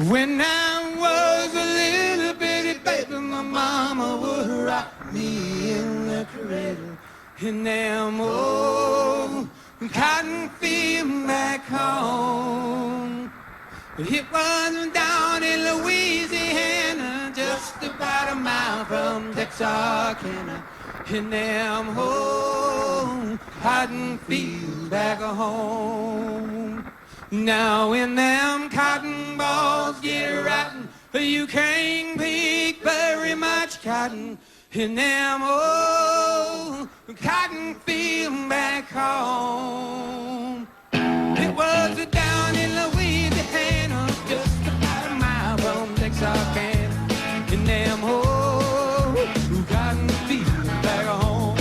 When I was a little bitty baby, my mama would rock me in the cradle in them old cotton fields back home. It was down in Louisiana, just about a mile from Texarkana, in them old cotton fields back home. Now when them cotton balls get rotten, you can't pick very much cotton in them old cotton fields back home. It was down in Louisiana, just about a mile from Texarkana, in them old cotton fields back home.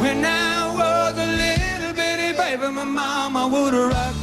When I was a little bitty baby, my mama would rock